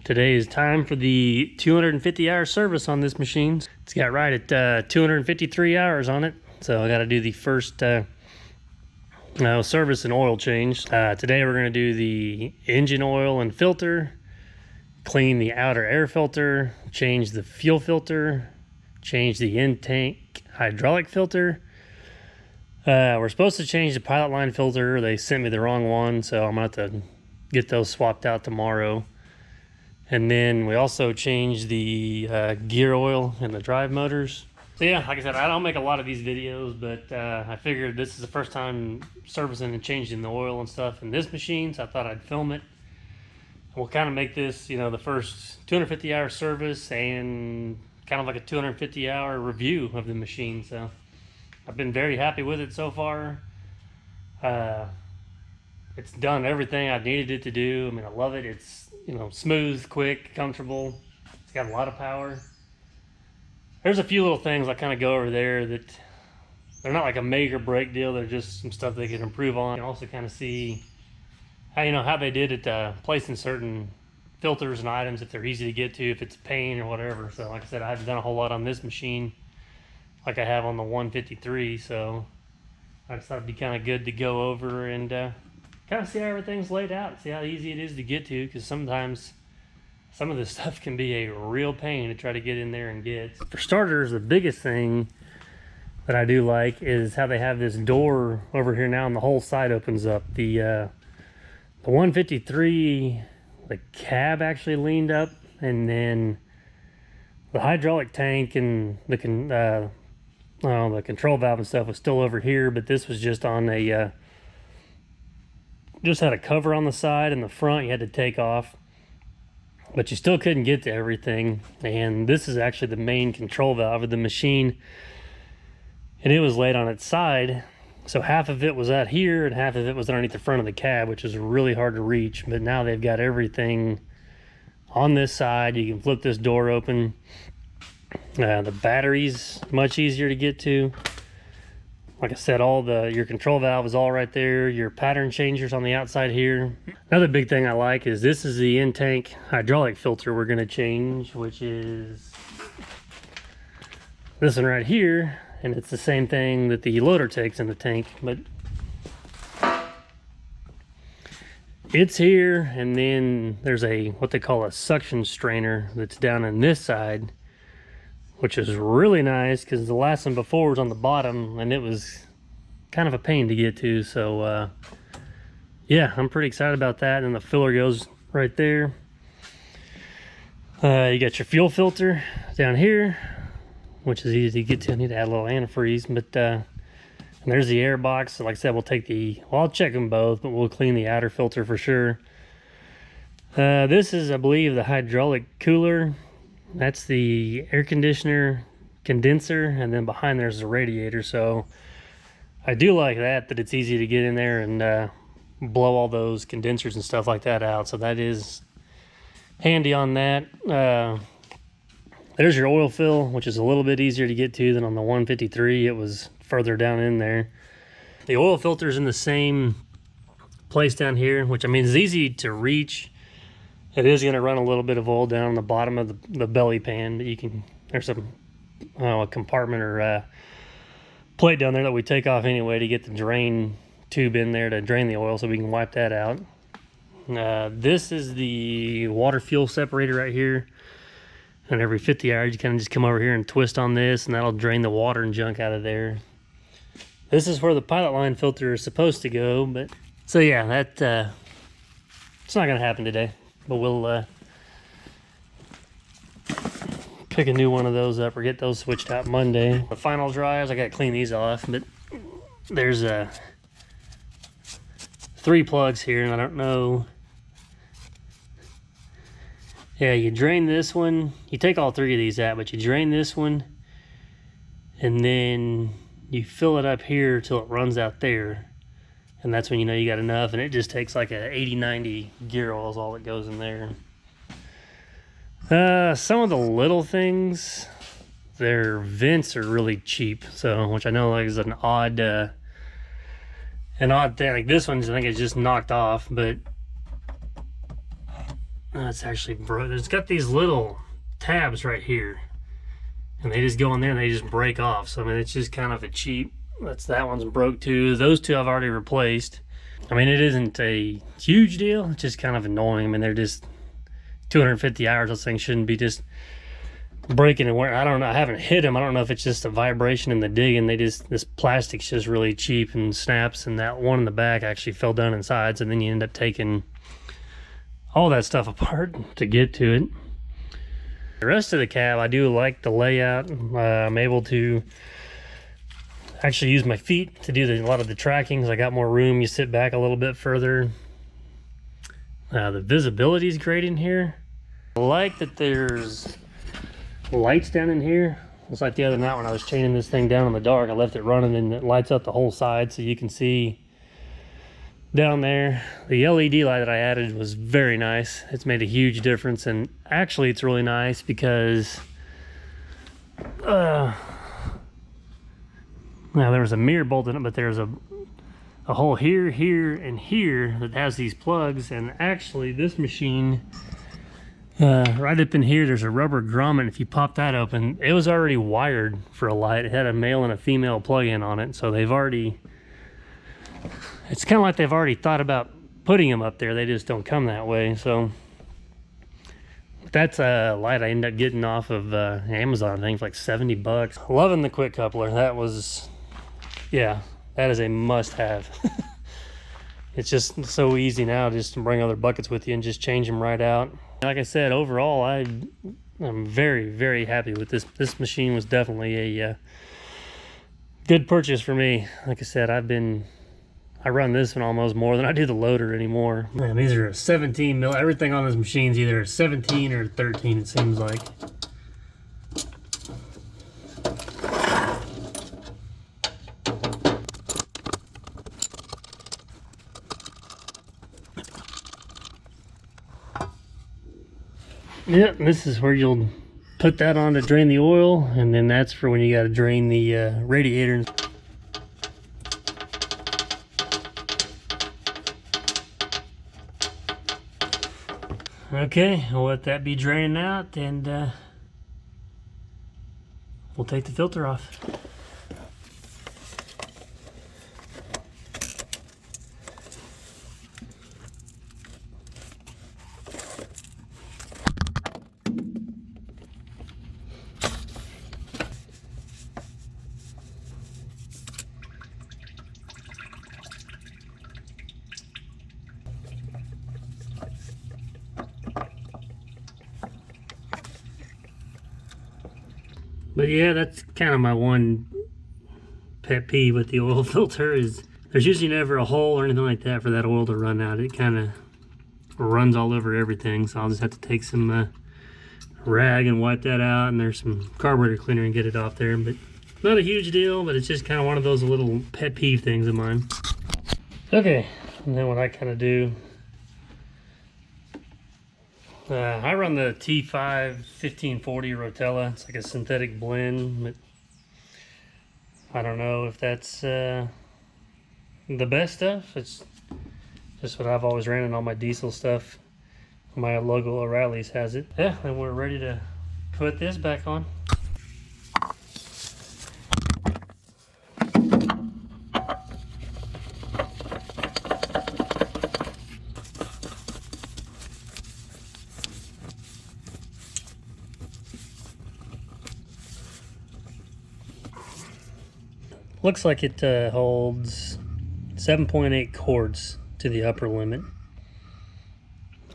Today is time for the 250-hour service on this machine. It's got right at 253 hours on it, so I got to do the first service and oil change. Today we're going to do the engine oil and filter, clean the outer air filter, change the fuel filter, change the in-tank hydraulic filter. We're supposed to change the pilot line filter. They sent me the wrong one, so I'm going to have to get those swapped out tomorrow. And then we also changed the gear oil and the drive motors. So yeah, like I said, I don't make a lot of these videos, but I figured this is the first time servicing and changing the oil and stuff in this machine, so I thought I'd film it. We'll kind of make this, you know, the first 250-hour service and kind of like a 250-hour review of the machine. So I've been very happy with it so far. It's done everything I needed it to do. I mean, I love it. It's, you know, smooth, quick, comfortable. It's got a lot of power. There's a few little things I kind of go over there that they're not like a make or break deal. They're just some stuff they can improve on. You can also kind of see how, you know, how they did it, placing certain filters and items, if they're easy to get to, if it's a pain or whatever. So like I said, I haven't done a whole lot on this machine like I have on the 153. So I just thought it'd be kind of good to go over and kind of see how everything's laid out, see how easy it is to get to, because sometimes some of this stuff can be a real pain to try to get in there and get. For starters, the biggest thing that I do like is how they have this door over here now and the whole side opens up. The 153, the cab actually leaned up, and then the hydraulic tank and the control valve and stuff was still over here, but this was just on a just had a cover on the side and the front you had to take off, but you still couldn't get to everything. And this is actually the main control valve of the machine, and it was laid on its side, so half of it was out here and half of it was underneath the front of the cab, which is really hard to reach. But now they've got everything on this side. You can flip this door open. The battery's much easier to get to. Like I said, your control valve is all right there. Your pattern changers on the outside here. Another big thing I like is this is the in-tank hydraulic filter we're going to change, which is this one right here. And it's the same thing that the loader takes in the tank, but it's here. And then there's what they call a suction strainer that's down on this side, which is really nice because the last one before was on the bottom and it was kind of a pain to get to. So yeah, I'm pretty excited about that. And the filler goes right there. You got your fuel filter down here, which is easy to get to. I need to add a little antifreeze, but and there's the air box. So like I said, I'll check them both, but we'll clean the outer filter for sure. This is, I believe, the hydraulic cooler. That's the air conditioner condenser, and then behind there's the radiator. So I do like that it's easy to get in there and blow all those condensers and stuff like that out. So that is handy on that. There's your oil fill, which is a little bit easier to get to than on the 153. It was further down in there. The oil filter's in the same place down here, which I mean is easy to reach. It is going to run a little bit of oil down on the bottom of the belly pan, but there's a compartment or plate down there that we take off anyway to get the drain tube in there to drain the oil, so we can wipe that out. This is the water fuel separator right here, and every 50 hours you kind of just come over here and twist on this, and that'll drain the water and junk out of there. This is where the pilot line filter is supposed to go, but so yeah, that it's not going to happen today. But we'll pick a new one of those up or get those switched out Monday. The final dryers, I got to clean these off, but there's 3 plugs here, and I don't know. Yeah, you drain this one. You take all 3 of these out, but you drain this one, and then you fill it up here till it runs out there. And that's when you know you got enough, and it just takes like a 80-90 gear oil is all that goes in there. Some of the little things, their vents are really cheap, so which I know like is an odd thing. Like this one, I think it's just knocked off, but it's actually broke. It's got these little tabs right here, and they just go in there and they just break off. So I mean, it's just kind of a cheap. That one's broke too. Those two I've already replaced. I mean, it isn't a huge deal. It's just kind of annoying. I mean, they're just 250 hours. Those things shouldn't be just breaking and wearing. I don't know. I haven't hit them. I don't know if it's just a vibration in the digging. This plastic's just really cheap and snaps. And that one in the back actually fell down inside. So then you end up taking all that stuff apart to get to it. The rest of the cab, I do like the layout. I'm able to actually use my feet to do a lot of the tracking because I got more room. You sit back a little bit further. The visibility is great in here. I like that there's lights down in here. It's like the other night when I was chaining this thing down in the dark, I left it running and it lights up the whole side so you can see down there. The LED light that I added was very nice. It's made a huge difference, and actually it's really nice because now there was a mirror bolt in it, but there's a hole here, here, and here that has these plugs. And actually this machine, right up in here, there's a rubber grommet. If you pop that open, it was already wired for a light. It had a male and a female plug-in on it. So they've already, it's kind of like they've already thought about putting them up there. They just don't come that way. So that's a light I ended up getting off of Amazon. I think for like 70 bucks. Loving the quick coupler. That was, yeah, that is a must-have. It's just so easy now just to bring other buckets with you and just change them right out. Like I said, overall, I'm very, very happy with this. This machine was definitely a good purchase for me. Like I said, I run this one almost more than I do the loader anymore. Man, these are 17 mil. Everything on this machine is either 17 or 13, it seems like. Yep, this is where you'll put that on to drain the oil, and then that's for when you got to drain the radiator. Okay, I'll let that be draining out, and we'll take the filter off. But yeah, that's kind of my one pet peeve with the oil filter is there's usually never a hole or anything like that for that oil to run out. It kind of runs all over everything, so I'll just have to take some rag and wipe that out, and there's some carburetor cleaner and get it off there. But not a huge deal, but it's just kind of one of those little pet peeve things of mine. Okay, and then what I kind of do, I run the T5 1540 Rotella. It's like a synthetic blend, but I don't know if that's the best stuff. It's just what I've always ran in all my diesel stuff. My logo O'Reilly's has it. Yeah, and we're ready to put this back on. Looks like it holds 7.8 quarts to the upper limit.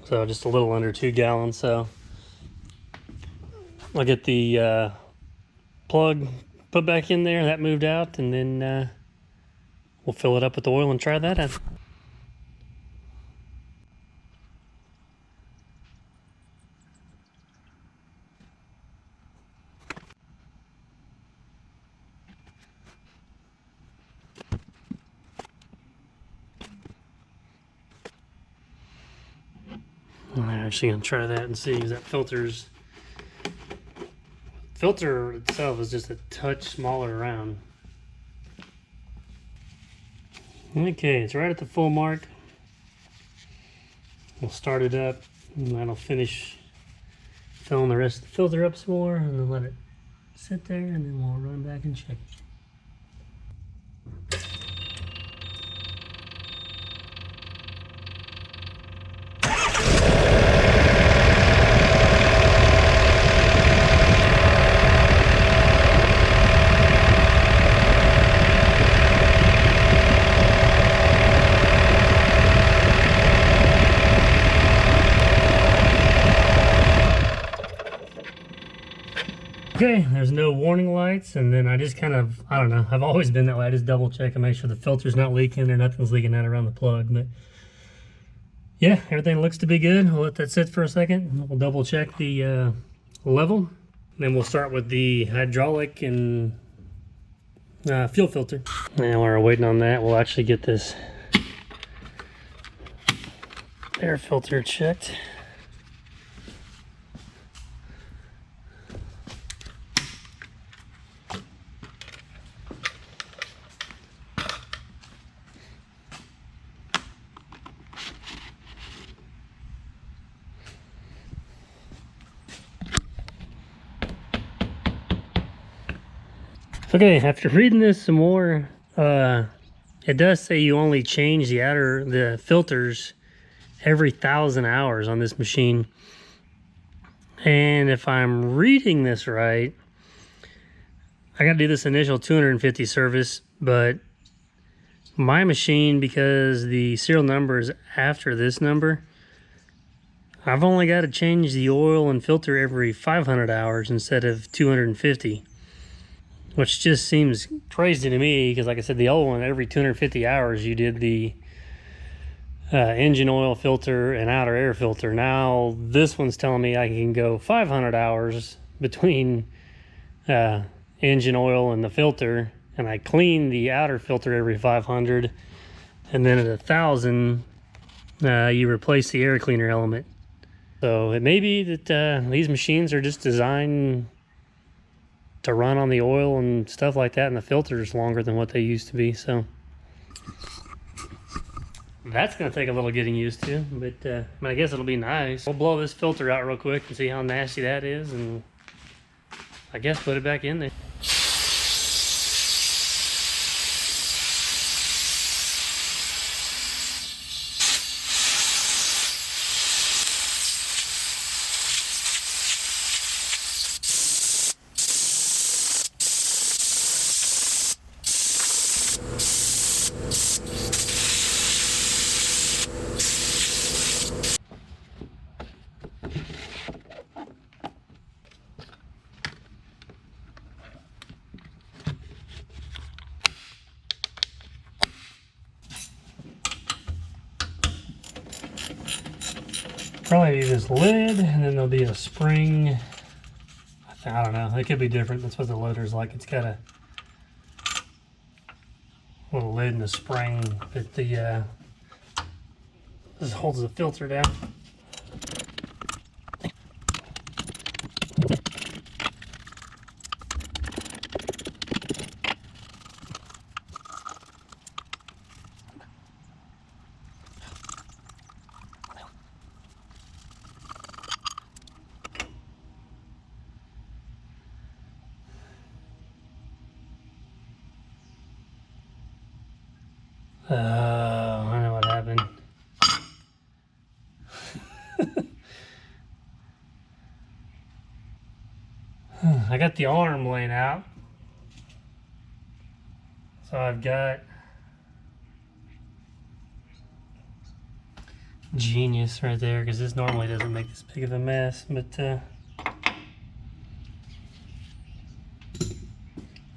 So just a little under 2 gallons. So I'll get the plug put back in there, that moved out, and then we'll fill it up with oil and try that out. I'm actually going to try that and see, because that filter itself is just a touch smaller around. Okay, it's right at the full mark. We'll start it up And that'll finish filling the rest of the filter up some more, and then let it sit there, and then we'll run back and check it. Okay, there's no warning lights, and then I just kind of, I don't know, I've always been that way. I just double check and make sure the filter's not leaking or nothing's leaking out around the plug. But yeah, everything looks to be good. We'll let that sit for a second. We'll double check the level. Then we'll start with the hydraulic and fuel filter. And while we're waiting on that, we'll actually get this air filter checked. Okay, after reading this some more, it does say you only change the filters every 1,000 hours on this machine. And if I'm reading this right, I got to do this initial 250 service, but my machine, because the serial number is after this number, I've only got to change the oil and filter every 500 hours instead of 250. Which just seems crazy to me, because like I said, the old one, every 250 hours you did the engine oil filter and outer air filter. Now this one's telling me I can go 500 hours between engine oil and the filter, and I clean the outer filter every 500, and then at 1,000 you replace the air cleaner element. So it may be that these machines are just designed to run on the oil and stuff like that, and the filters longer than what they used to be. So that's going to take a little getting used to, but I mean, I guess it'll be nice. We'll blow this filter out real quick and see how nasty that is, and I guess put it back in there. Probably this lid, and then there'll be a spring. I don't know, it could be different. That's what the loader's like. It's got a little lid and a spring that this holds the filter down. I know what happened. I got the arm laying out. So I've got genius right there, because this normally doesn't make this big of a mess, but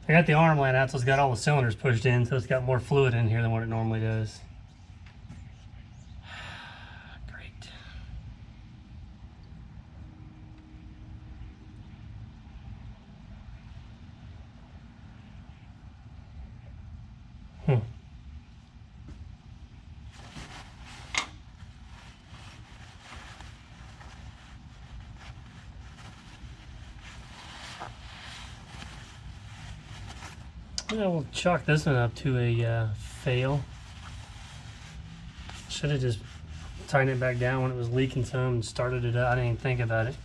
I got the arm laying out, so it's got all the cylinders pushed in, so it's got more fluid in here than what it normally does. Great. Yeah, we'll chalk this one up to a fail. Should have just tighten it back down when it was leaking some and started it up. I didn't even think about it.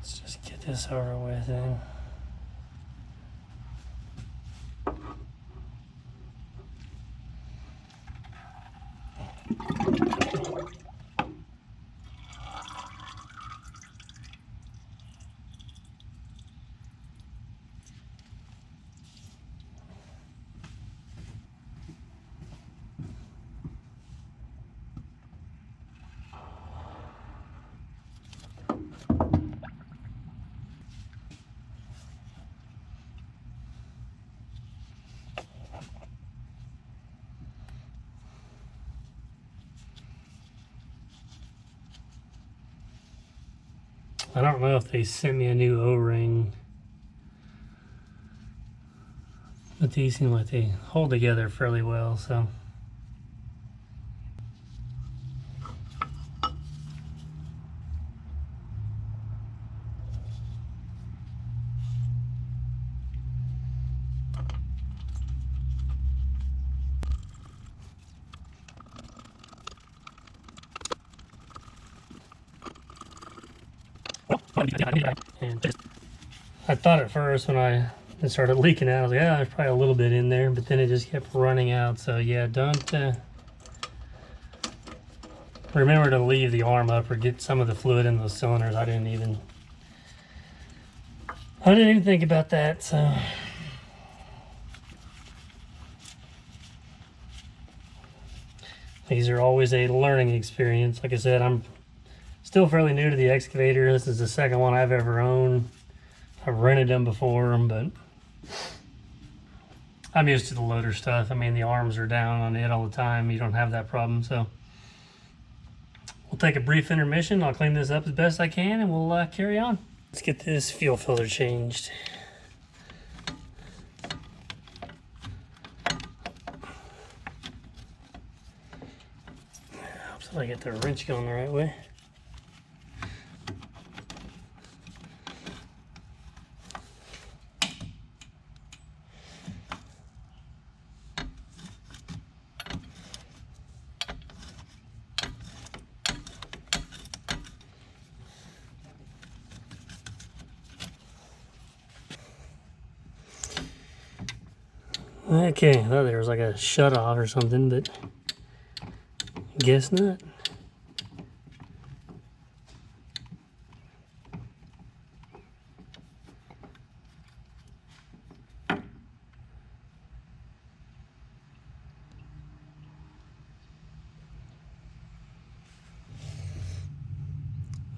Let's just get this over with then. I don't know if they sent me a new O-ring, but these seem like they hold together fairly well, so. And I thought at first when it started leaking out, I was like, oh, there's probably a little bit in there, but then it just kept running out. So yeah, don't remember to leave the arm up or get some of the fluid in those cylinders. I didn't even think about that. So these are always a learning experience. Like I said, I'm still fairly new to the excavator. This is the second one I've ever owned. I've rented them before, but I'm used to the loader stuff. I mean, the arms are down on it all the time. You don't have that problem. So we'll take a brief intermission. I'll clean this up as best I can, and we'll carry on. Let's get this fuel filter changed. Hope I get the wrench going the right way. Okay, I thought there was like a shut off or something, but guess not.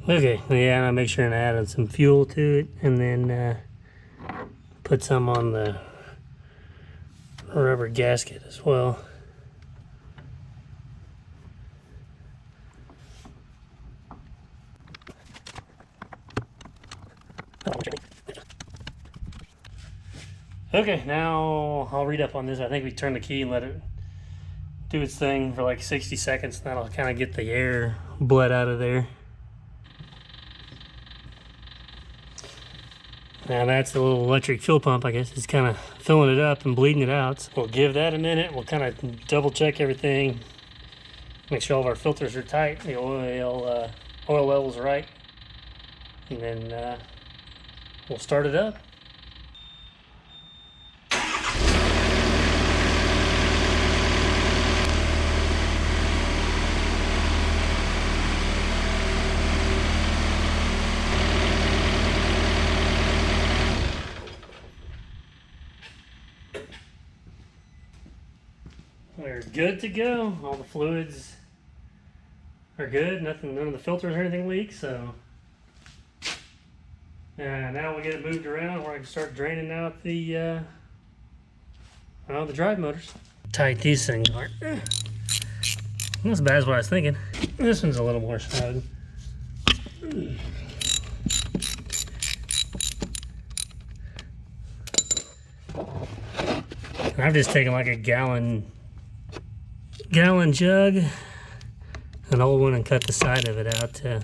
Okay, yeah, I'll make sure and add some fuel to it, and then put some on the rubber gasket as well. Okay, now I'll read up on this. I think we turn the key and let it do its thing for like 60 seconds, and that'll kind of get the air bled out of there. Now that's the little electric fuel pump, I guess. It's kind of filling it up and bleeding it out. So we'll give that a minute. We'll kind of double check everything. Make sure all of our filters are tight. The oil level's right. And then we'll start it up. We're good to go. All the fluids are good. None of the filters or anything leaks. So now we'll get it moved around where I can start draining out the drive motors. Tight these things aren't. Not as bad as what I was thinking. This one's a little more snug. And I've just taken like a gallon jug, an old one, and cut the side of it out to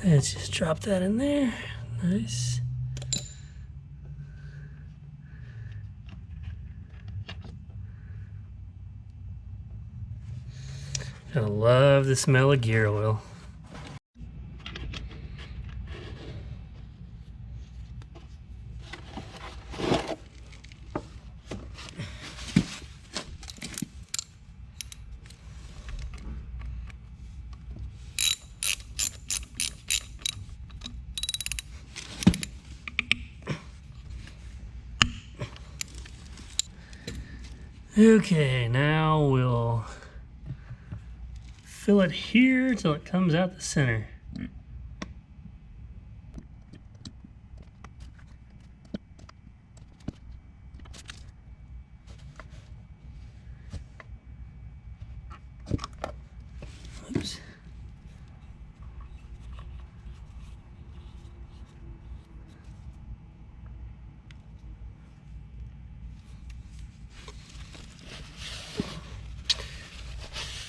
let's just drop that in there. Nice. I love the smell of gear oil. Okay, now we'll fill it here till it comes out the center. Oops.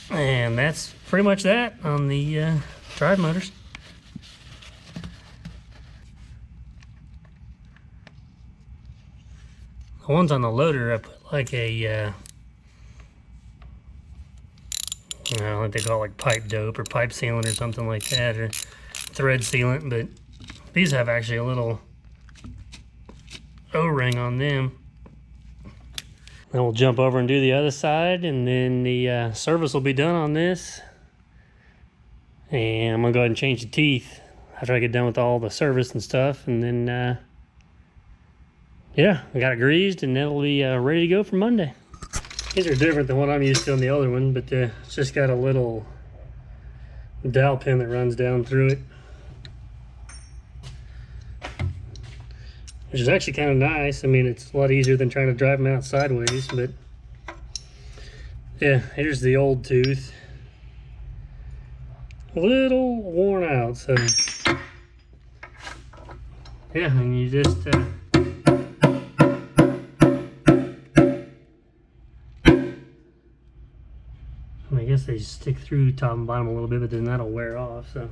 And that's pretty much that on the drive motors. The ones on the loader, I put like a, I don't know what they call it, like pipe dope or pipe sealant or something like that, or thread sealant, but these have actually a little O-ring on them. Then we'll jump over and do the other side, and then the service will be done on this. And I'm gonna go ahead and change the teeth after I get done with all the service and stuff, and then yeah, I got it greased, and it'll be ready to go for Monday. These are different than what I'm used to on the other one, but it's just got a little dowel pin that runs down through it, which is actually kind of nice. I mean, it's a lot easier than trying to drive them out sideways, but yeah, here's the old tooth. A little worn out, so yeah, and you just I guess they stick through top and bottom a little bit, but then that'll wear off, so.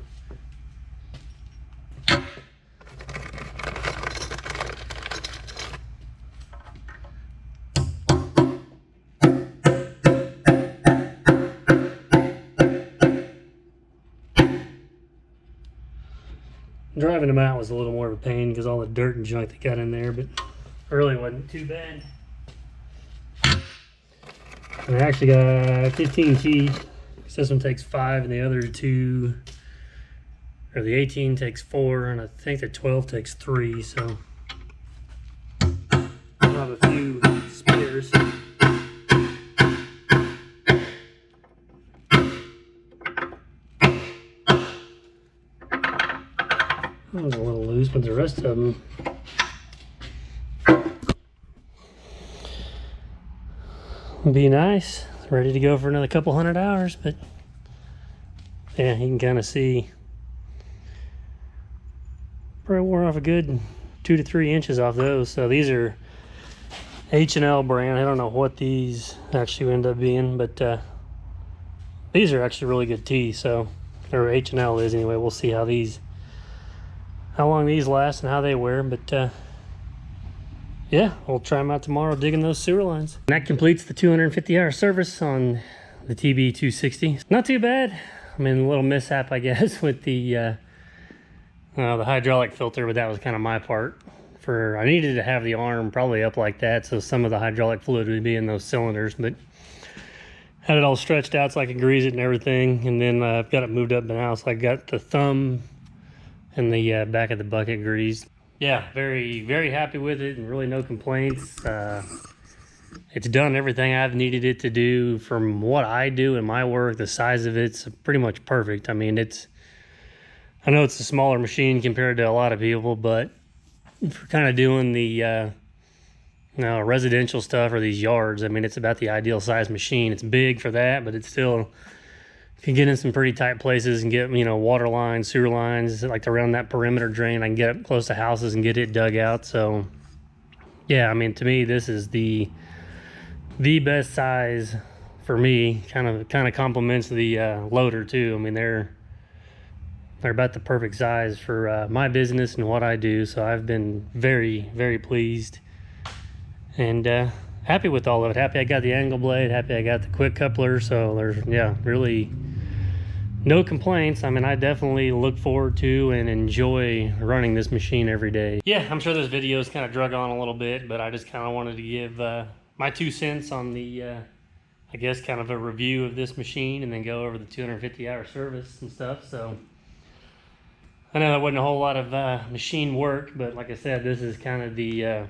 Driving them out was a little more of a pain because all the dirt and junk they got in there, but really wasn't too bad. And I actually got 15 teeth. This one takes 5 and the other 2, or the 18 takes 4, and I think the 12 takes 3, so I'll have a few spares. That was a little loose, but the rest of them will be nice. Ready to go for another couple 100 hours, but yeah, you can kind of see probably wore off a good 2 to 3 inches off those. So these are H&L brand. I don't know what these actually end up being, but these are actually really good teeth. So, or H&L is anyway. We'll see how long these last and how they wear, but yeah, we'll try them out tomorrow digging those sewer lines. And that completes the 250-hour service on the TB260. Not too bad. I mean, a little mishap, I guess, with the hydraulic filter, but that was kind of my part. I needed to have the arm probably up like that, so some of the hydraulic fluid would be in those cylinders, but had it all stretched out so I could grease it and everything, and then I've got it moved up now, so I got the thumb and the back of the bucket greased. Yeah, very, very happy with it, and really no complaints. It's done everything I've needed it to do from what I do in my work. The size of it's pretty much perfect. I mean, I know it's a smaller machine compared to a lot of people, but for kind of doing the residential stuff or these yards, I mean, it's about the ideal size machine. It's big for that, but it's still can get in some pretty tight places and get, you know, water lines, sewer lines, like around that perimeter drain. I can get up close to houses and get it dug out. So yeah, I mean, to me, this is the best size for me. Kind of complements the loader too. I mean, they're about the perfect size for my business and what I do. So I've been very, very pleased and happy with all of it. Happy I got the angle blade, happy I got the quick coupler. So there's, yeah, really no complaints. I mean, I definitely look forward to and enjoy running this machine every day. Yeah, I'm sure this video's kind of drug on a little bit, but I just kind of wanted to give my 2 cents on the, I guess, kind of a review of this machine, and then go over the 250-hour service and stuff. So I know that wasn't a whole lot of machine work, but like I said, this is kind of the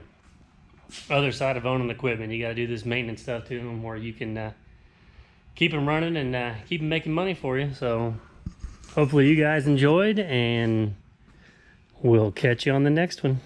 other side of owning equipment. You got to do this maintenance stuff to them where you can keep them running and keep them making money for you. So hopefully you guys enjoyed, and we'll catch you on the next one.